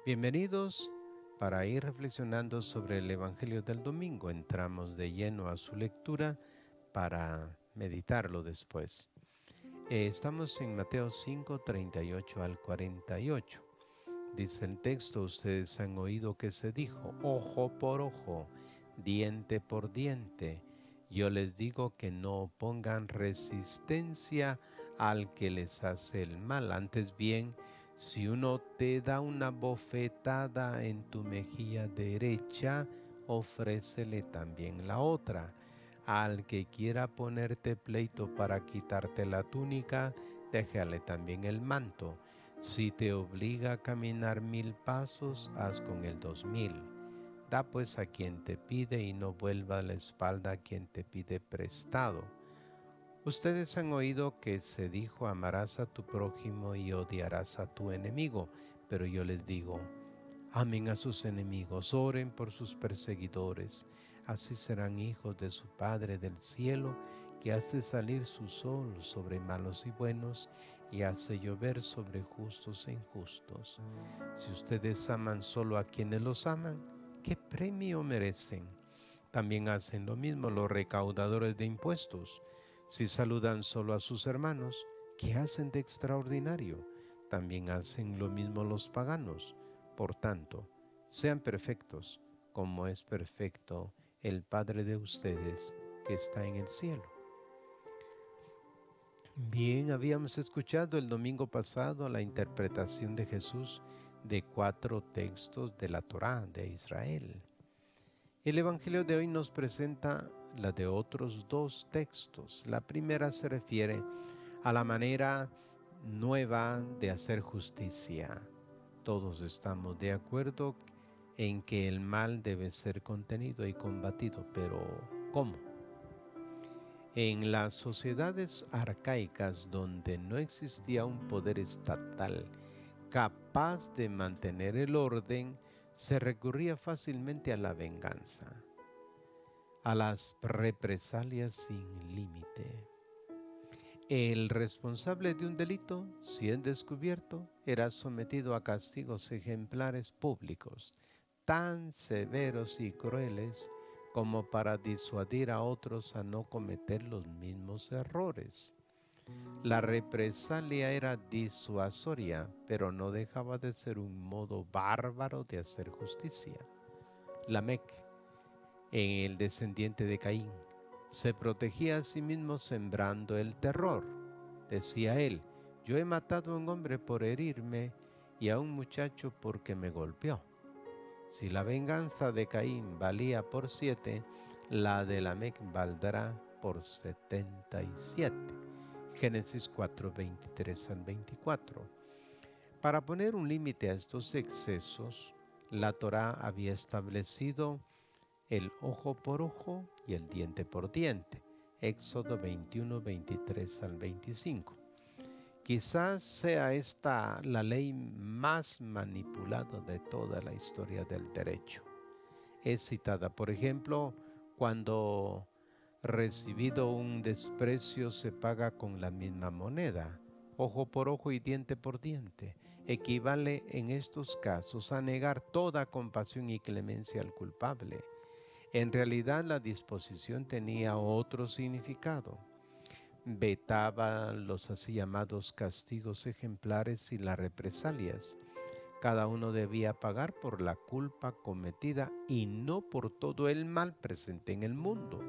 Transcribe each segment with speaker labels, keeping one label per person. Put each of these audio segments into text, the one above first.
Speaker 1: Bienvenidos para ir reflexionando sobre el Evangelio del domingo. Entramos de lleno a su lectura para meditarlo después. Estamos en Mateo 5, 38 al 48. Dice el texto: ustedes han oído que se dijo, ojo por ojo, diente por diente. Yo les digo que no pongan resistencia al que les hace el mal. Antes bien, si uno te da una bofetada en tu mejilla derecha, ofrécele también la otra. Al que quiera ponerte pleito para quitarte la túnica, déjale también el manto. Si te obliga a caminar 1000 pasos, haz con él 2000. Da pues a quien te pide y no vuelva la espalda a quien te pide prestado. Ustedes han oído que se dijo: amarás a tu prójimo y odiarás a tu enemigo. Pero yo les digo: amen a sus enemigos, oren por sus perseguidores. Así serán hijos de su Padre del cielo, que hace salir su sol sobre malos y buenos y hace llover sobre justos e injustos. Si ustedes aman solo a quienes los aman, ¿qué premio merecen? También hacen lo mismo los recaudadores de impuestos. Si saludan solo a sus hermanos, ¿qué hacen de extraordinario? También hacen lo mismo los paganos. Por tanto, sean perfectos, como es perfecto el Padre de ustedes que está en el cielo. Bien, habíamos escuchado el domingo pasado la interpretación de Jesús de 4 textos de la Torá de Israel. El Evangelio de hoy nos presenta la de otros 2 textos. La primera se refiere a la manera nueva de hacer justicia. Todos estamos de acuerdo en que el mal debe ser contenido y combatido, pero ¿cómo? En las sociedades arcaicas donde no existía un poder estatal capaz de mantener el orden, se recurría fácilmente a la venganza, a las represalias sin límite. El responsable de un delito, si es descubierto, era sometido a castigos ejemplares públicos, tan severos y crueles como para disuadir a otros a no cometer los mismos errores. La represalia era disuasoria, pero no dejaba de ser un modo bárbaro de hacer justicia. Lamec, el descendiente de Caín, se protegía a sí mismo sembrando el terror. Decía él: yo he matado a un hombre por herirme y a un muchacho porque me golpeó. Si la venganza de Caín valía por 7, la de Lamec valdrá por 77. Génesis 4, 23 al 24. Para poner un límite a estos excesos, la Torá había establecido el ojo por ojo y el diente por diente. Éxodo 21, 23 al 25. Quizás sea esta la ley más manipulada de toda la historia del derecho. Es citada, por ejemplo, cuando recibido un desprecio se paga con la misma moneda. Ojo por ojo y diente por diente equivale en estos casos a negar toda compasión y clemencia al culpable. En realidad la disposición tenía otro significado. Vetaba los así llamados castigos ejemplares y las represalias. Cada uno debía pagar por la culpa cometida y no por todo el mal presente en el mundo.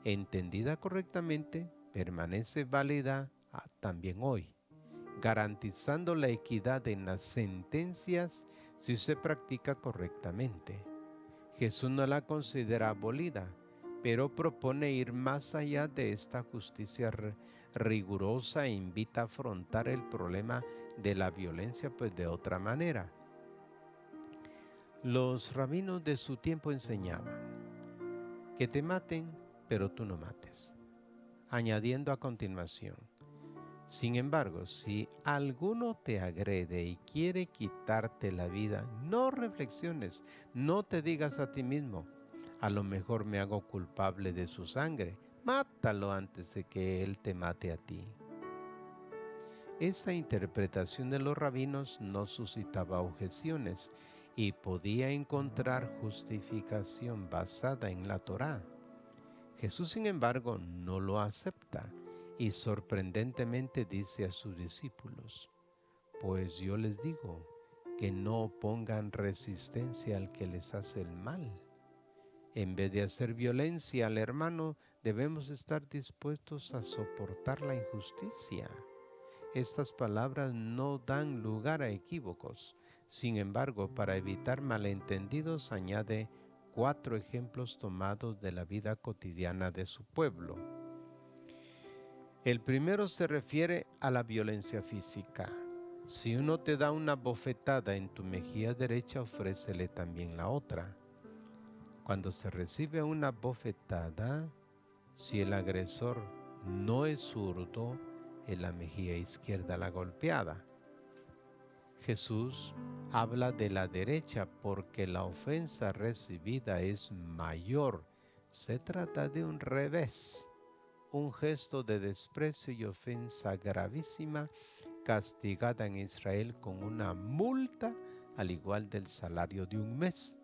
Speaker 1: Entendida correctamente, permanece válida también hoy, garantizando la equidad en las sentencias si se practica correctamente. Jesús no la considera abolida, pero propone ir más allá de esta justicia rigurosa e invita a afrontar el problema de la violencia pues de otra manera. Los rabinos de su tiempo enseñaban: que te maten, pero tú no mates, añadiendo a continuación: sin embargo, si alguno te agrede y quiere quitarte la vida, no reflexiones, no te digas a ti mismo: a lo mejor me hago culpable de su sangre. Mátalo antes de que él te mate a ti. Esta interpretación de los rabinos no suscitaba objeciones y podía encontrar justificación basada en la Torá. Jesús, sin embargo, no lo acepta y sorprendentemente dice a sus discípulos: pues yo les digo que no pongan resistencia al que les hace el mal. En vez de hacer violencia al hermano, debemos estar dispuestos a soportar la injusticia. Estas palabras no dan lugar a equívocos. Sin embargo, para evitar malentendidos, añade 4 ejemplos tomados de la vida cotidiana de su pueblo. El primero se refiere a la violencia física. Si uno te da una bofetada en tu mejilla derecha, ofrécele también la otra. Cuando se recibe una bofetada, si el agresor no es zurdo, en la mejilla izquierda la golpeada. Jesús habla de la derecha porque la ofensa recibida es mayor. Se trata de un revés, un gesto de desprecio y ofensa gravísima, castigada en Israel con una multa al igual del salario de un mes.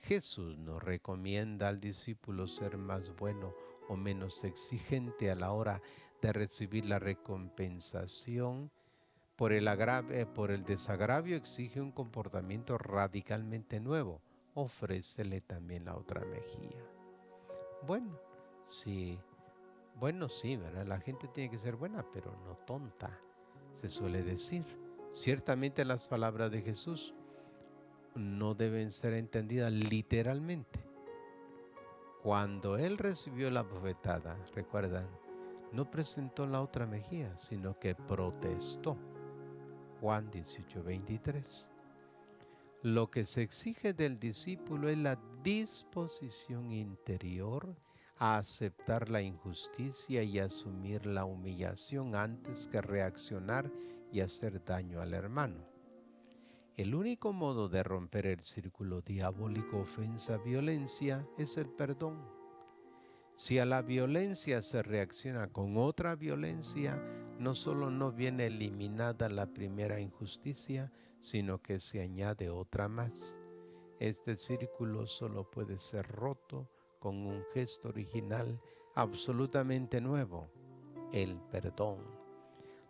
Speaker 1: Jesús nos recomienda al discípulo ser más bueno o menos exigente a la hora de recibir la recompensación. Por el desagravio exige un comportamiento radicalmente nuevo. Ofrécele también la otra mejilla. Bueno, sí, ¿verdad? La gente tiene que ser buena, pero no tonta, se suele decir. Ciertamente las palabras de Jesús no deben ser entendidas literalmente. Cuando él recibió la bofetada, recuerdan, no presentó la otra mejilla, sino que protestó. Juan 18:23. Lo que se exige del discípulo es la disposición interior a aceptar la injusticia y asumir la humillación antes que reaccionar y hacer daño al hermano. El único modo de romper el círculo diabólico ofensa-violencia es el perdón. Si a la violencia se reacciona con otra violencia, no solo no viene eliminada la primera injusticia, sino que se añade otra más. Este círculo solo puede ser roto con un gesto original absolutamente nuevo: el perdón.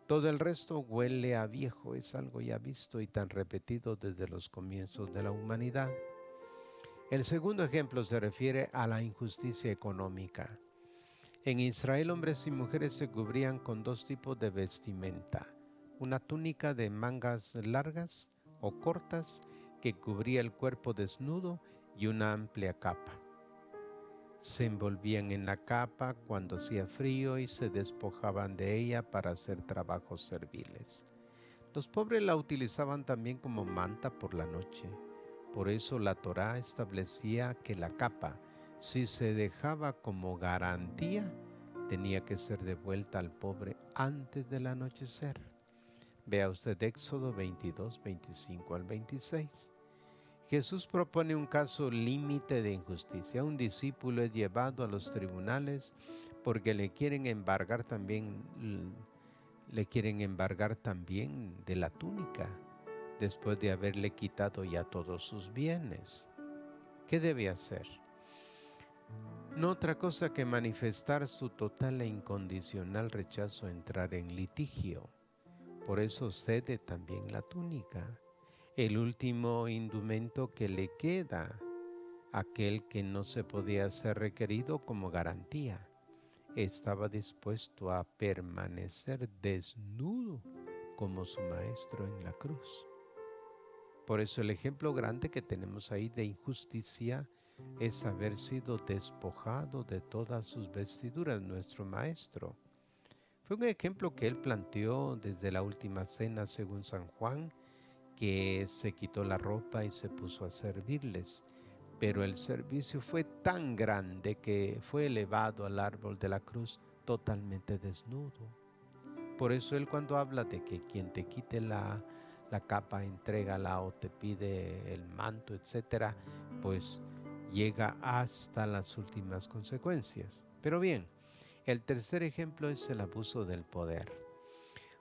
Speaker 1: Todo el resto huele a viejo, es algo ya visto y tan repetido desde los comienzos de la humanidad. El segundo ejemplo se refiere a la injusticia económica. En Israel, hombres y mujeres se cubrían con 2 tipos de vestimenta: una túnica de mangas largas o cortas que cubría el cuerpo desnudo y una amplia capa. Se envolvían en la capa cuando hacía frío y se despojaban de ella para hacer trabajos serviles. Los pobres la utilizaban también como manta por la noche. Por eso la Torá establecía que la capa, si se dejaba como garantía, tenía que ser devuelta al pobre antes del anochecer. Vea usted Éxodo 22, 25 al 26. Jesús propone un caso límite de injusticia. Un discípulo es llevado a los tribunales porque le quieren embargar también de la túnica, después de haberle quitado ya todos sus bienes. ¿Qué debe hacer? No otra cosa que manifestar su total e incondicional rechazo a entrar en litigio. Por eso cede también la túnica, el último indumento que le queda, aquel que no se podía ser requerido como garantía. Estaba dispuesto a permanecer desnudo como su maestro en la cruz. Por eso el ejemplo grande que tenemos ahí de injusticia es haber sido despojado de todas sus vestiduras, nuestro maestro. Fue un ejemplo que él planteó desde la última cena según San Juan, que se quitó la ropa y se puso a servirles. Pero el servicio fue tan grande que fue elevado al árbol de la cruz totalmente desnudo. Por eso él, cuando habla de que quien te quite la capa, entrégala, o te pide el manto, etcétera, pues llega hasta las últimas consecuencias. Pero bien, el tercer ejemplo es el abuso del poder.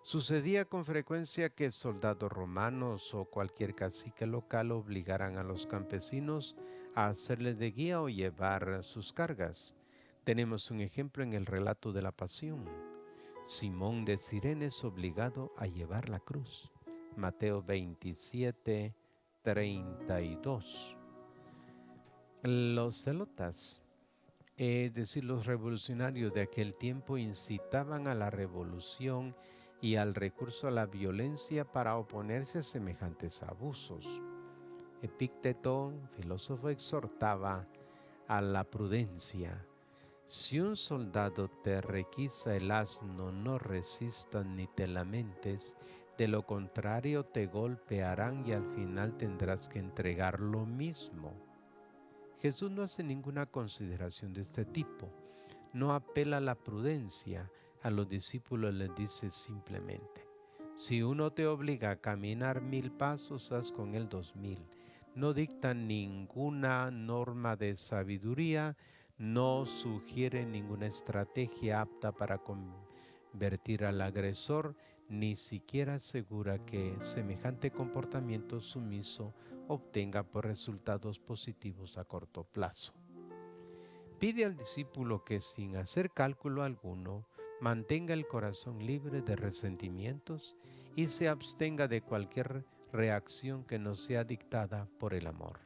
Speaker 1: Sucedía con frecuencia que soldados romanos o cualquier cacique local obligaran a los campesinos a hacerles de guía o llevar sus cargas. Tenemos un ejemplo en el relato de la Pasión. Simón de Cirene es obligado a llevar la cruz. Mateo 27, 32. Los celotas, es decir, los revolucionarios de aquel tiempo, incitaban a la revolución y al recurso a la violencia para oponerse a semejantes abusos. Epicteto, filósofo, exhortaba a la prudencia. Si un soldado te requisa el asno, no resistas ni te lamentes, de lo contrario te golpearán y al final tendrás que entregar lo mismo. Jesús no hace ninguna consideración de este tipo, no apela a la prudencia. A los discípulos les dice simplemente: si uno te obliga a caminar 1000 pasos, haz con él 2000. No dicta ninguna norma de sabiduría, no sugiere ninguna estrategia apta para convertir al agresor, ni siquiera asegura que semejante comportamiento sumiso obtenga por resultados positivos a corto plazo. Pide al discípulo que, sin hacer cálculo alguno, mantenga el corazón libre de resentimientos y se abstenga de cualquier reacción que no sea dictada por el amor.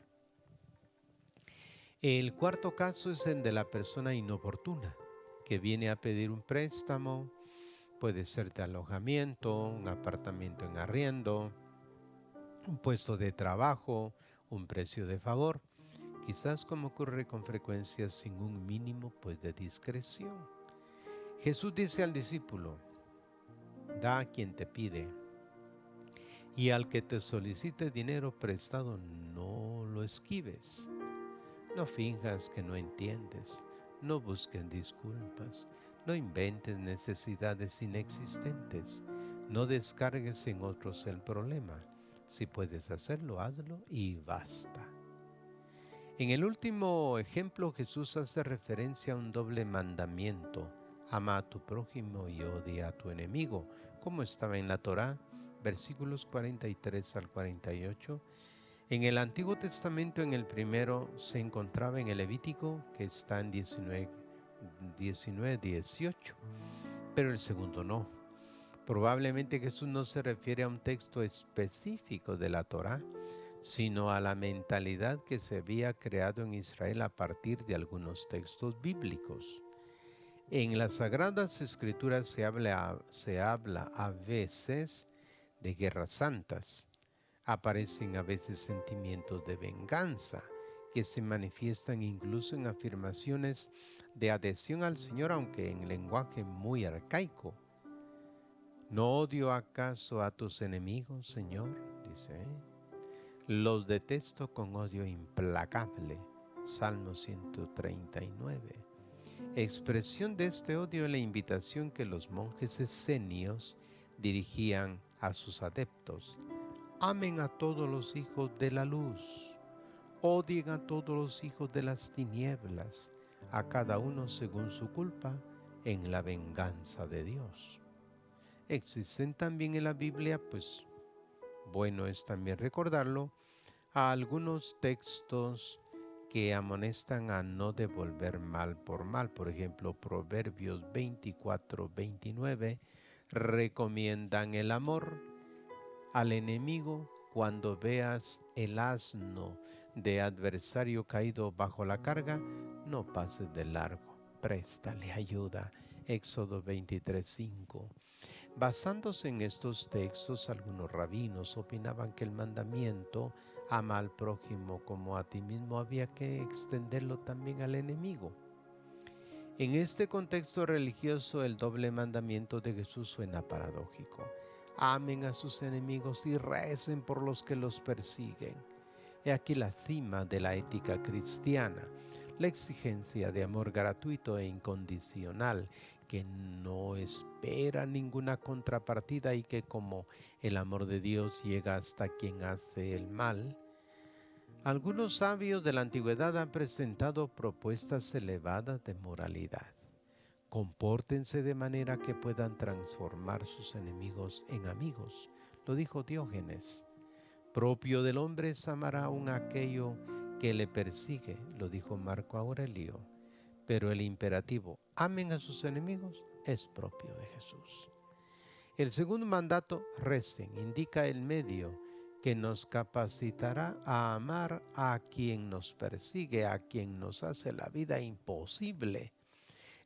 Speaker 1: El cuarto caso es el de la persona inoportuna, que viene a pedir un préstamo, puede ser de alojamiento, un apartamento en arriendo, un puesto de trabajo, un precio de favor, quizás como ocurre con frecuencia sin un mínimo de discreción. Jesús dice al discípulo: da a quien te pide, y al que te solicite dinero prestado no lo esquives. No finjas que no entiendes, no busques disculpas, no inventes necesidades inexistentes, no descargues en otros el problema. Si puedes hacerlo, hazlo y basta. En el último ejemplo, Jesús hace referencia a un doble mandamiento: ama a tu prójimo y odia a tu enemigo, como estaba en la Torá, versículos 43 al 48. En el Antiguo Testamento, en el primero se encontraba en el Levítico, que está en 19:18, pero el segundo no. Probablemente Jesús no se refiere a un texto específico de la Torá, sino a la mentalidad que se había creado en Israel a partir de algunos textos bíblicos. En las Sagradas Escrituras se habla a veces de guerras santas. Aparecen a veces sentimientos de venganza que se manifiestan incluso en afirmaciones de adhesión al Señor, aunque en lenguaje muy arcaico. ¿No odio acaso a tus enemigos, Señor?, dice. Los detesto con odio implacable. Salmo 139. Expresión de este odio en la invitación que los monjes esenios dirigían a sus adeptos: amen a todos los hijos de la luz, odien a todos los hijos de las tinieblas, a cada uno según su culpa, en la venganza de Dios. Existen también en la Biblia, pues bueno es también recordarlo, a algunos textos que amonestan a no devolver mal por mal. Por ejemplo, Proverbios 24:29 recomiendan el amor al enemigo. Cuando veas el asno de adversario caído bajo la carga, no pases de largo, préstale ayuda. Éxodo 23:5. Basándose en estos textos, algunos rabinos opinaban que el mandamiento ama al prójimo como a ti mismo había que extenderlo también al enemigo. En este contexto religioso, el doble mandamiento de Jesús suena paradójico: amen a sus enemigos y recen por los que los persiguen. He aquí la cima de la ética cristiana, la exigencia de amor gratuito e incondicional, que no espera ninguna contrapartida y que, como el amor de Dios llega hasta quien hace el mal, algunos sabios de la antigüedad han presentado propuestas elevadas de moralidad. Compórtense de manera que puedan transformar sus enemigos en amigos. Lo dijo Diógenes. Propio del hombre es amar aún aquello que le persigue, lo dijo Marco Aurelio. Pero el imperativo, amen a sus enemigos, es propio de Jesús. El segundo mandato, recen, indica el medio que nos capacitará a amar a quien nos persigue, a quien nos hace la vida imposible.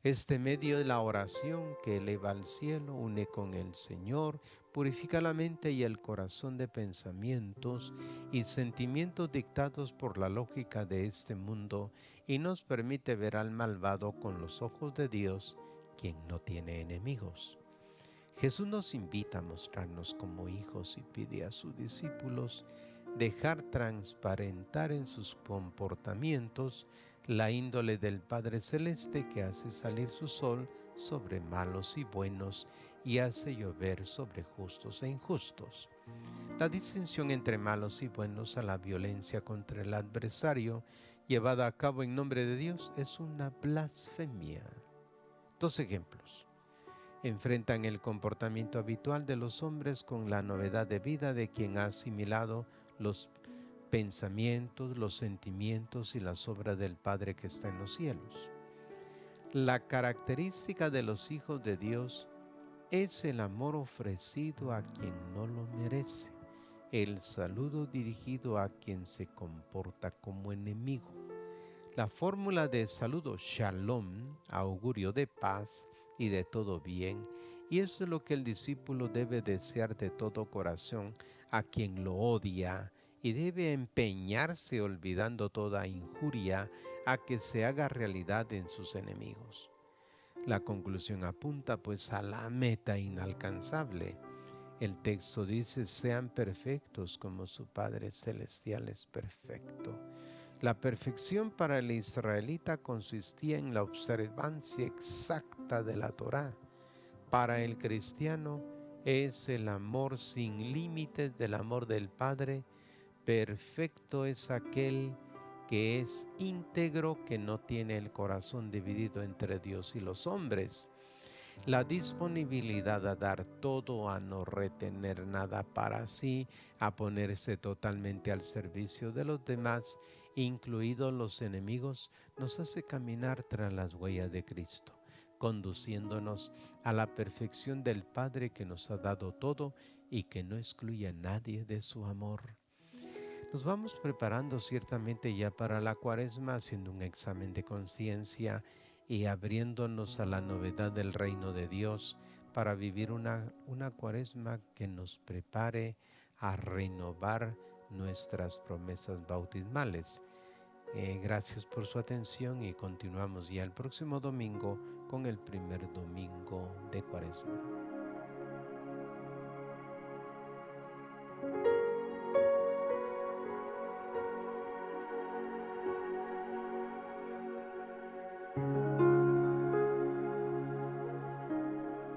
Speaker 1: Este medio de la oración que eleva al cielo, une con el Señor, purifica la mente y el corazón de pensamientos y sentimientos dictados por la lógica de este mundo y nos permite ver al malvado con los ojos de Dios, quien no tiene enemigos. Jesús nos invita a mostrarnos como hijos y pide a sus discípulos dejar transparentar en sus comportamientos la índole del Padre Celeste que hace salir su sol sobre malos y buenos y hace llover sobre justos e injustos. La distinción entre malos y buenos a la violencia contra el adversario llevada a cabo en nombre de Dios es una blasfemia. Dos ejemplos. Enfrentan el comportamiento habitual de los hombres con la novedad de vida de quien ha asimilado los pensamientos, los sentimientos y las obras del Padre que está en los cielos. La característica de los hijos de Dios es el amor ofrecido a quien no lo merece, el saludo dirigido a quien se comporta como enemigo. La fórmula de saludo Shalom, augurio de paz y de todo bien, y eso es lo que el discípulo debe desear de todo corazón a quien lo odia, y debe empeñarse olvidando toda injuria a que se haga realidad en sus enemigos. La conclusión apunta pues a la meta inalcanzable. El texto dice, sean perfectos como su Padre Celestial es perfecto. La perfección para el israelita consistía en la observancia exacta de la Torá. Para el cristiano es el amor sin límites del amor del Padre. Perfecto es aquel que es íntegro, que no tiene el corazón dividido entre Dios y los hombres. La disponibilidad a dar todo, a no retener nada para sí, a ponerse totalmente al servicio de los demás, incluidos los enemigos, nos hace caminar tras las huellas de Cristo, conduciéndonos a la perfección del Padre que nos ha dado todo y que no excluye a nadie de su amor. Nos vamos preparando ciertamente ya para la Cuaresma, haciendo un examen de conciencia y abriéndonos a la novedad del reino de Dios para vivir una Cuaresma que nos prepare a renovar nuestras promesas bautismales. Gracias por su atención y continuamos ya el próximo domingo con el primer domingo de Cuaresma.